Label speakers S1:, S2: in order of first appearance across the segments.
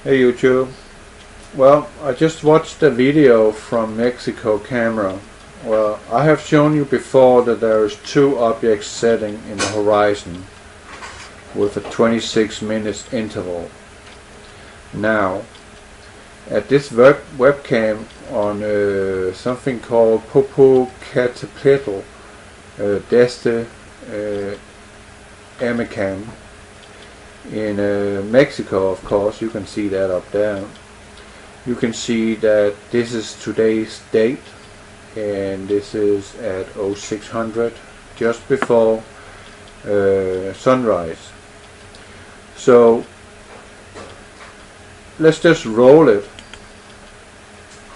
S1: Hey YouTube. Well, I just watched a video from Mexico camera. Well, I have shown you before that there is two objects setting in the horizon with a 26 minutes interval. Now, at this webcam on something called Popocatépetl Deste Amicam in Mexico, of course, you can see that up there. You can see that this is today's date, and this is at 0600, just before sunrise. So let's just roll it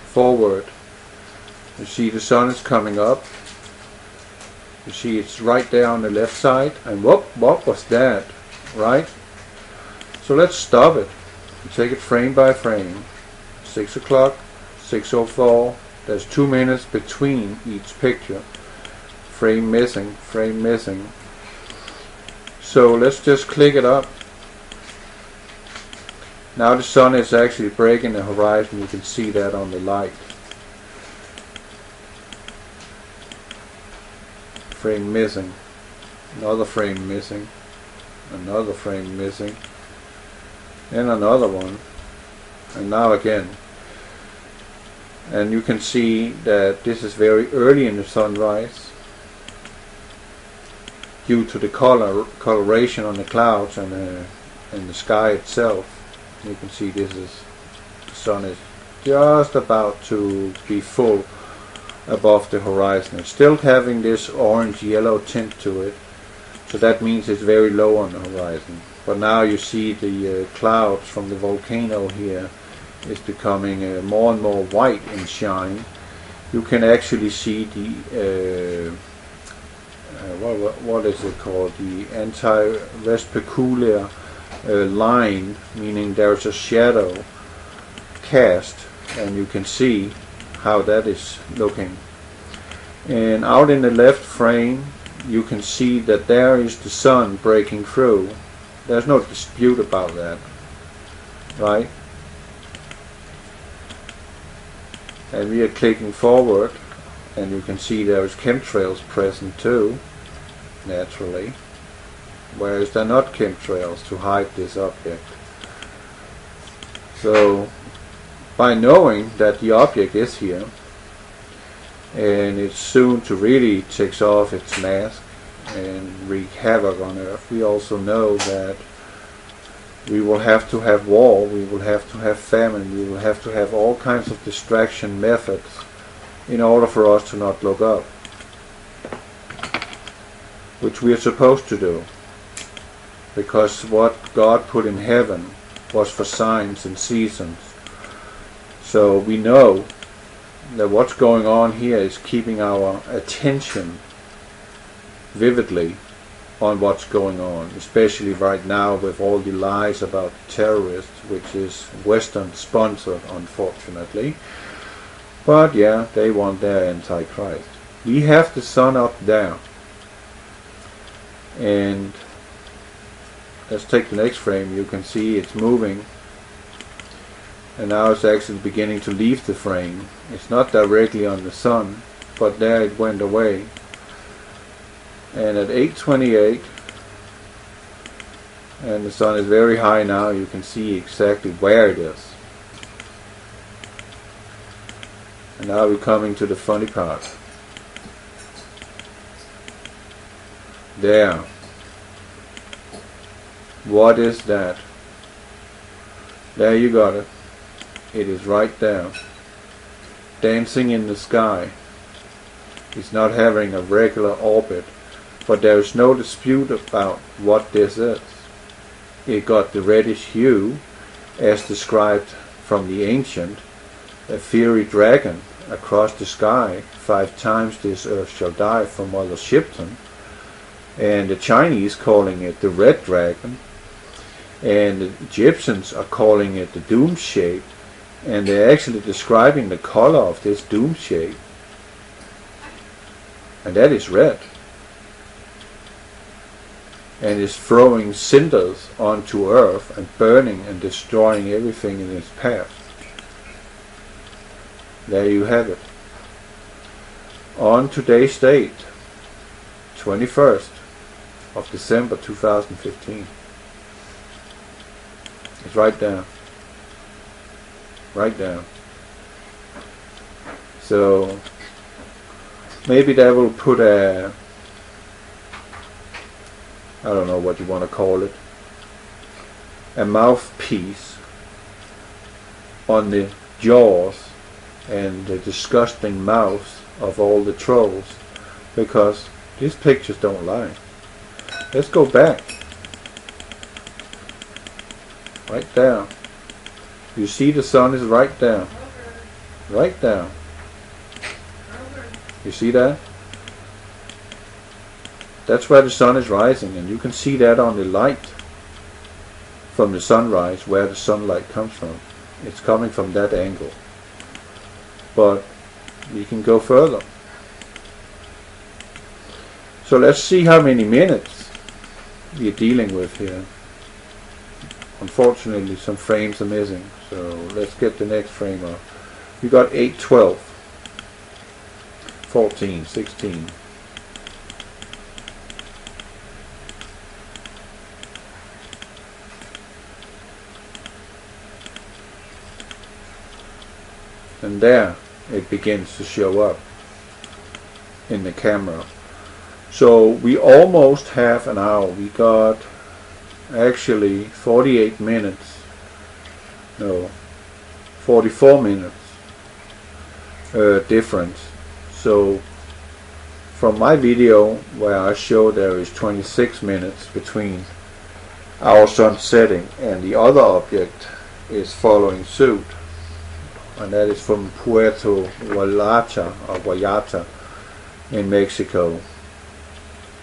S1: forward. You see the sun is coming up. You see it's right there on the left side, and what was that, right? So let's stop it. Take it frame by frame. 6 o'clock, 6:04. There's 2 minutes between each picture. Frame missing, frame missing. So let's just click it up. Now the sun is actually breaking the horizon. You can see that on the light. Frame missing. Another frame missing. Another frame missing. And another one. And now again. And you can see that this is very early in the sunrise due to the coloration on the clouds and the sky itself. You can see the sun is just about to be full above the horizon. It's still having this orange-yellow tint to it, so that means it's very low on the horizon. But now you see the clouds from the volcano here is becoming more and more white in shine. You can actually see the what is it called? The anti-vespicular line, meaning there's a shadow cast, and you can see how that is looking. And out in the left frame you can see that there is the sun breaking through. There's no dispute about that, right? And we are clicking forward, and you can see there's chemtrails present too, naturally, whereas they're not chemtrails to hide this object. So by knowing that the object is here and it's soon to really take off its mask and wreak havoc on Earth, we also know that we will have to have war, we will have to have famine, we will have to have all kinds of distraction methods in order for us to not look up, which we are supposed to do, because what God put in heaven was for signs and seasons. So we know that what's going on here is keeping our attention vividly on what's going on, especially right now with all the lies about terrorists, which is Western sponsored, unfortunately. But yeah, they want their Antichrist. We have the sun up there, and let's take the next frame. You can see it's moving, and now it's actually beginning to leave the frame. It's not directly on the sun, but there it went away. And at 8:28, and the sun is very high now, you can see exactly where it is. And now we're coming to the funny part. There. What is that? There you got it. It is right there. Dancing in the sky. It's not having a regular orbit, but there is no dispute about what this is. It got the reddish hue, as described from the ancient, a fiery dragon across the sky. 5 times this earth shall die from Mother Shipton. And the Chinese calling it the red dragon, and the Egyptians are calling it the doom shape, and they're actually describing the color of this doom shape, and that is red. and is throwing cinders onto Earth and burning and destroying everything in its path. There you have it. On today's date, 21st of December 2015. It's right down. Right down. So maybe they will put a, I don't know what you want to call it, a mouthpiece on the jaws and the disgusting mouths of all the trolls, because these pictures don't lie. Let's go back. Right down. You see the sun is right down. Right down. You see that? That's where the sun is rising, and you can see that on the light from the sunrise, where the sunlight comes from. It's coming from that angle. But we can go further. So let's see how many minutes we're dealing with here. Unfortunately, some frames are missing, so let's get the next frame up. We got 8, 12, 14, 16. And there it begins to show up in the camera. So we almost have an hour. We got actually 48 minutes, no, 44 minutes difference. So from my video where I show there is 26 minutes between our sun setting and the other object is following suit, and that is from Puerto Vallarta in Mexico.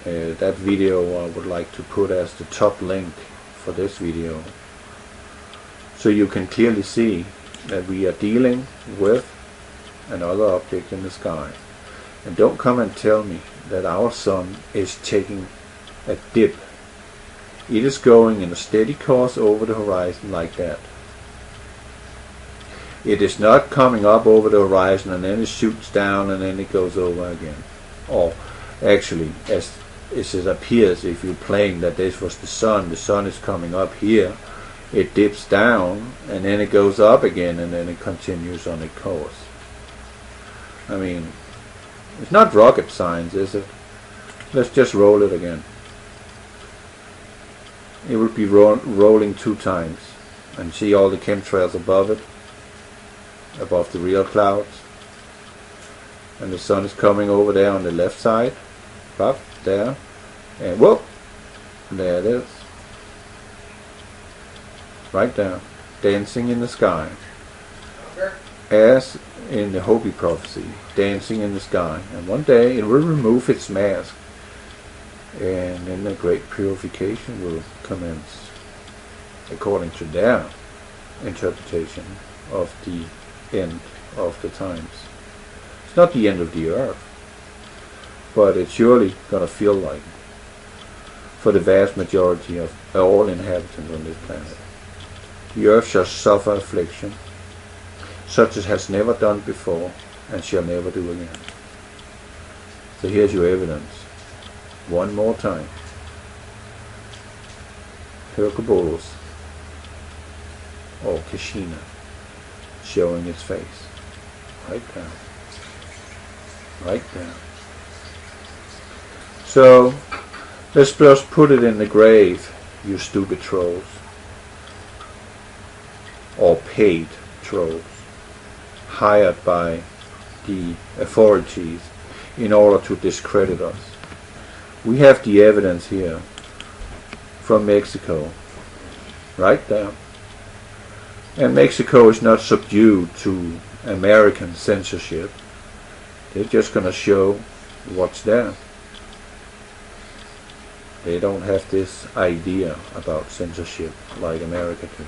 S1: That video I would like to put as the top link for this video, so you can clearly see that we are dealing with another object in the sky. And don't come and tell me that our sun is taking a dip. It is going in a steady course over the horizon like that. It is not coming up over the horizon and then it shoots down and then it goes over again. Or actually, as it appears, if you're playing that this was the sun is coming up here, it dips down and then it goes up again and then it continues on its course. I mean, it's not rocket science, is it? Let's just roll it again. It will be rolling 2 times, and see all the chemtrails above it, above the real clouds, and the sun is coming over there on the left side, up there, and whoop, there it is, right down, dancing in the sky, as in the Hopi prophecy, dancing in the sky. And one day it will remove its mask, and then the great purification will commence, according to their interpretation of the end of the times. It's not the end of the earth, but it's surely gonna feel like it for the vast majority of all inhabitants on this planet. The earth shall suffer affliction, such as has never done before, and shall never do again. So here's your evidence. One more time. Hercules, or Kashina, showing its face. Right down. Right down. So, let's just put it in the grave, you stupid trolls. Or paid trolls, hired by the authorities in order to discredit us. We have the evidence here from Mexico, right there. And Mexico is not subdued to American censorship. They're just going to show what's there. They don't have this idea about censorship like America do.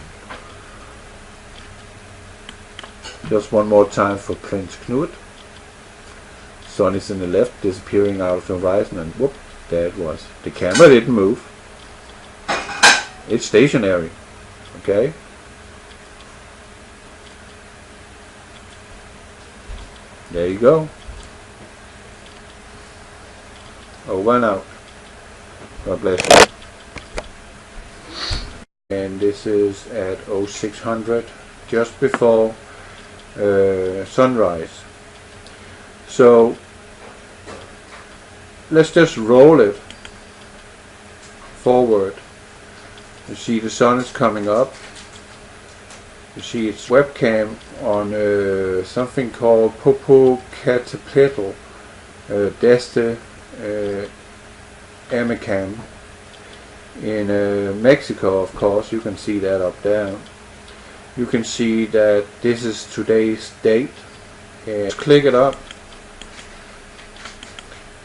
S1: Just one more time for Prince Knut. Sun is in the left, disappearing out of the horizon, and whoop, there it was. The camera didn't move. It's stationary. Okay. There you go. Over and out. God bless you. And this is at 0600, just before sunrise. So let's just roll it forward. You see the sun is coming up. You see it's webcam on something called Popocatépetl Deste Amicam in Mexico, of course. You can see that up there. You can see that this is today's date. And click it up.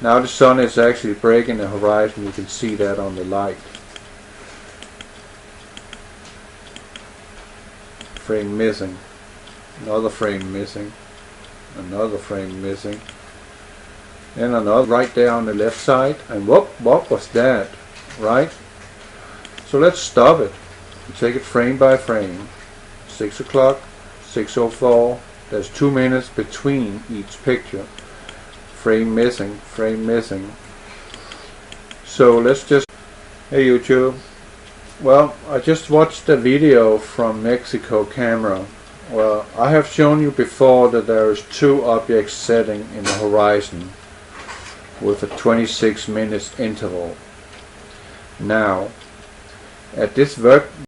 S1: Now the sun is actually breaking the horizon. You can see that on the light. Frame missing. Another frame missing. Another frame missing. And another right there on the left side. And what was that? Right? So let's stop it. Take it frame by frame. 6 o'clock, 6:04. There's 2 minutes between each picture. Frame missing, frame missing. So let's just... Hey YouTube. Well, I just watched a video from Mexico camera. Well, I have shown you before that there is 2 objects setting in the horizon with a 26 minutes interval. Now, at this